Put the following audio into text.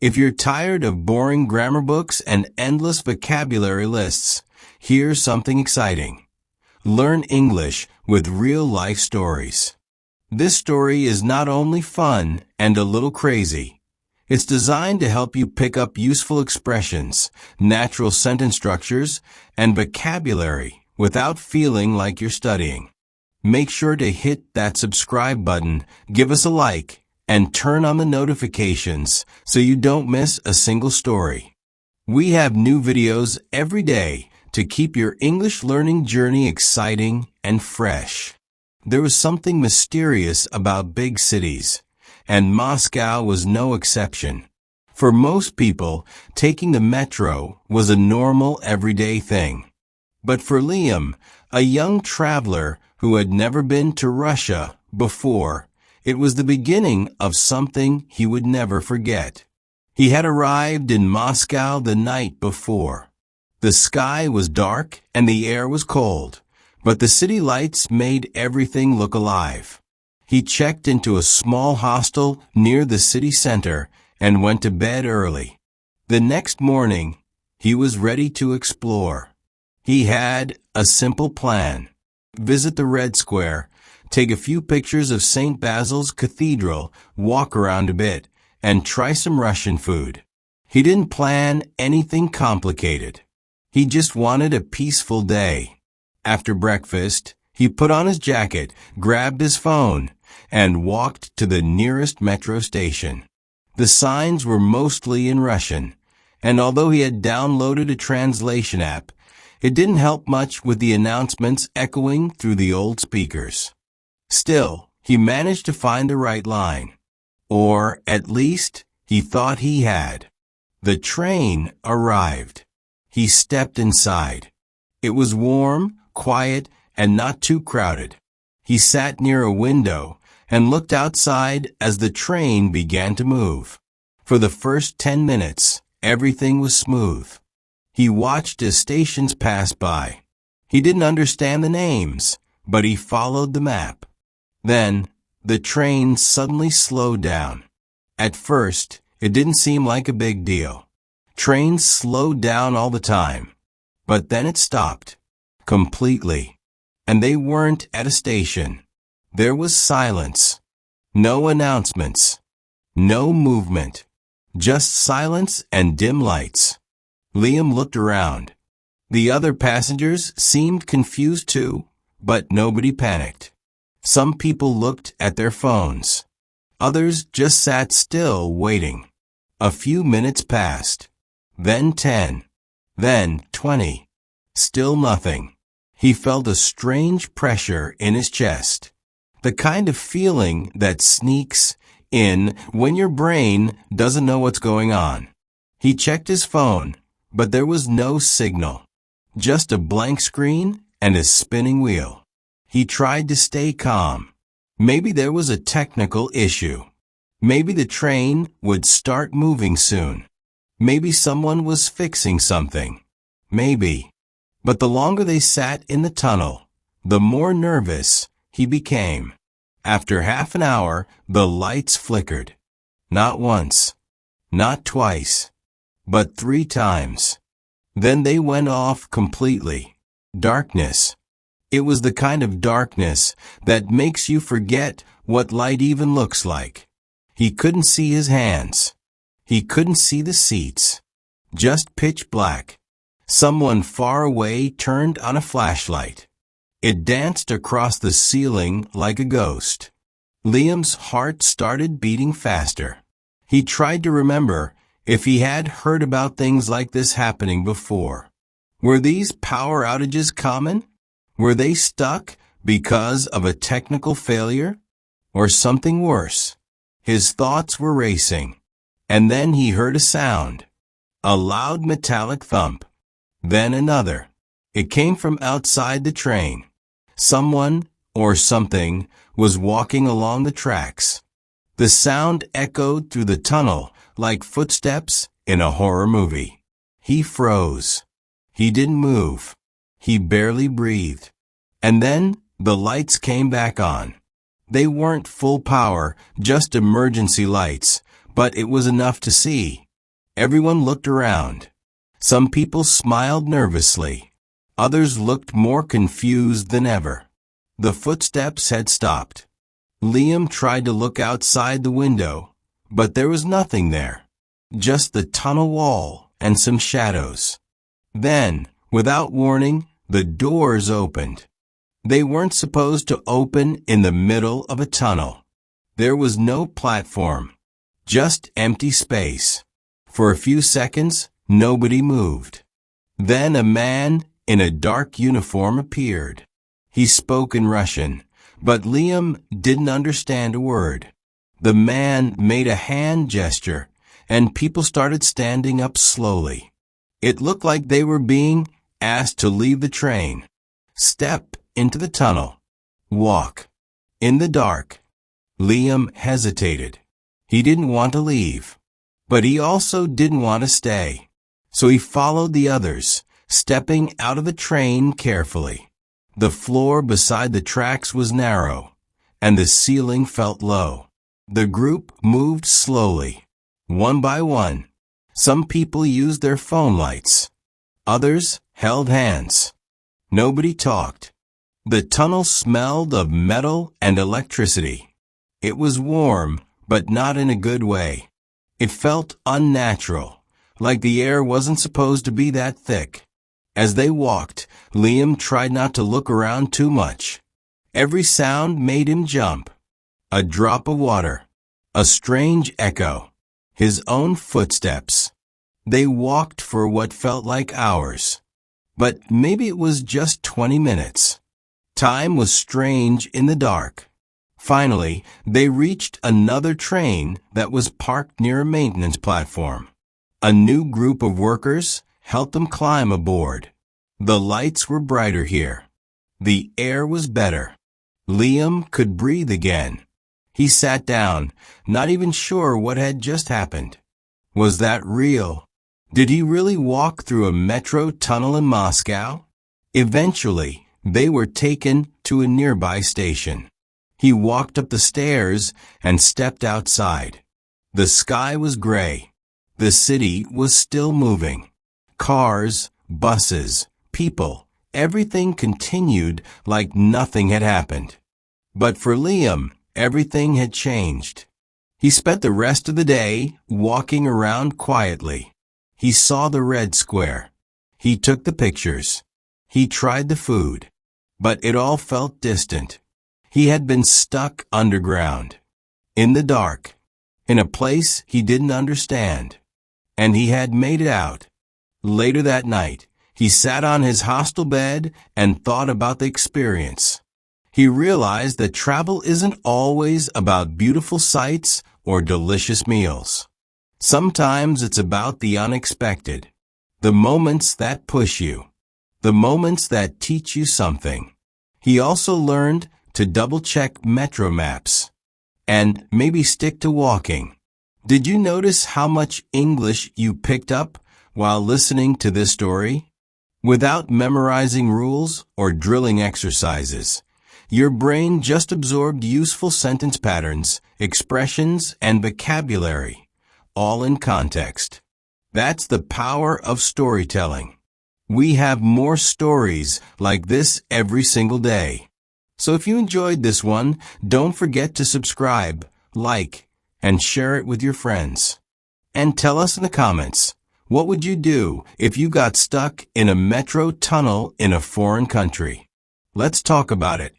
If you're tired of boring grammar books and endless vocabulary lists, here's something exciting. Learn English with real-life stories. This story is not only fun and a little crazy. It's designed to help you pick up useful expressions, natural sentence structures, and vocabulary without feeling like you're studying. Make sure to hit that subscribe button, give us a like, and turn on the notifications so you don't miss a single story. We have new videos every day to keep your English learning journey exciting and fresh. There was something mysterious about big cities, and Moscow was no exception. For most people, taking the metro was a normal everyday thing. But for Liam, a young traveler who had never been to Russia before, it was the beginning of something he would never forget. He had arrived in Moscow the night before. The sky was dark and the air was cold, but the city lights made everything look alive. He checked into a small hostel near the city center and went to bed early. The next morning, he was ready to explore. He had a simple plan. Visit the Red Square, take a few pictures of St. Basil's Cathedral, walk around a bit, and try some Russian food. He didn't plan anything complicated. He just wanted a peaceful day. After breakfast, he put on his jacket, grabbed his phone, and walked to the nearest metro station. The signs were mostly in Russian, and although he had downloaded a translation app, it didn't help much with the announcements echoing through the old speakers. Still, he managed to find the right line. Or, at least, he thought he had. The train arrived. He stepped inside. It was warm, quiet, and not too crowded. He sat near a window and looked outside as the train began to move. For the first 10 minutes, everything was smooth. He watched as stations passed by. He didn't understand the names, but he followed the map. Then, the train suddenly slowed down. At first, it didn't seem like a big deal. Trains slowed down all the time. But then it stopped. Completely. And they weren't at a station. There was silence. No announcements. No movement. Just silence and dim lights. Liam looked around. The other passengers seemed confused too, but nobody panicked. Some people looked at their phones. Others just sat still waiting. A few minutes passed. Then 10. Then 20. Still nothing. He felt a strange pressure in his chest. The kind of feeling that sneaks in when your brain doesn't know what's going on. He checked his phone, but there was no signal. Just a blank screen and a spinning wheel. He tried to stay calm. Maybe there was a technical issue. Maybe the train would start moving soon. Maybe someone was fixing something. Maybe. But the longer they sat in the tunnel, the more nervous he became. After half an hour, the lights flickered. Not once. Not twice. But 3 times. Then they went off completely. Darkness. It was the kind of darkness that makes you forget what light even looks like. He couldn't see his hands. He couldn't see the seats. Just pitch black. Someone far away turned on a flashlight. It danced across the ceiling like a ghost. Liam's heart started beating faster. He tried to remember if he had heard about things like this happening before. Were these power outages common? Were they stuck because of a technical failure? Or something worse? His thoughts were racing. And then he heard a sound. A loud metallic thump. Then another. It came from outside the train. Someone, or something, was walking along the tracks. The sound echoed through the tunnel like footsteps in a horror movie. He froze. He didn't move. He barely breathed. And then the lights came back on. They weren't full power, just emergency lights, but it was enough to see. Everyone looked around. Some people smiled nervously. Others looked more confused than ever. The footsteps had stopped. Liam tried to look outside the window, but there was nothing there. Just the tunnel wall and some shadows. Then, without warning, the doors opened. They weren't supposed to open in the middle of a tunnel. There was no platform, just empty space. For a few seconds, nobody moved. Then a man in a dark uniform appeared. He spoke in Russian, but Liam didn't understand a word. The man made a hand gesture, and people started standing up slowly. It looked like they were being asked to leave the train. Step into the tunnel. Walk. In the dark. Liam hesitated. He didn't want to leave, but he also didn't want to stay. So he followed the others, stepping out of the train carefully. The floor beside the tracks was narrow, and the ceiling felt low. The group moved slowly, one by one. Some people used their phone lights. Others held hands. Nobody talked. The tunnel smelled of metal and electricity. It was warm, but not in a good way. It felt unnatural, like the air wasn't supposed to be that thick. As they walked, Liam tried not to look around too much. Every sound made him jump. A drop of water. A strange echo. His own footsteps. They walked for what felt like hours. But maybe it was just 20 minutes. Time was strange in the dark. Finally, they reached another train that was parked near a maintenance platform. A new group of workers helped them climb aboard. The lights were brighter here. The air was better. Liam could breathe again. He sat down, not even sure what had just happened. Was that real? Did he really walk through a metro tunnel in Moscow? Eventually, they were taken to a nearby station. He walked up the stairs and stepped outside. The sky was gray. The city was still moving. Cars, buses, people, everything continued like nothing had happened. But for Liam, everything had changed. He spent the rest of the day walking around quietly. He saw the red square. He took the pictures. He tried the food. But it all felt distant. He had been stuck underground, in the dark, in a place he didn't understand. And he had made it out. Later that night, he sat on his hostel bed and thought about the experience. He realized that travel isn't always about beautiful sights or delicious meals. Sometimes it's about the unexpected, the moments that push you, the moments that teach you something. He also learned to double-check metro maps and maybe stick to walking. Did you notice how much English you picked up while listening to this story? Without memorizing rules or drilling exercises, your brain just absorbed useful sentence patterns, expressions, and vocabulary, all in context. That's the power of storytelling. We have more stories like this every single day. So if you enjoyed this one, don't forget to subscribe, like, and share it with your friends. And tell us in the comments, what would you do if you got stuck in a metro tunnel in a foreign country? Let's talk about it.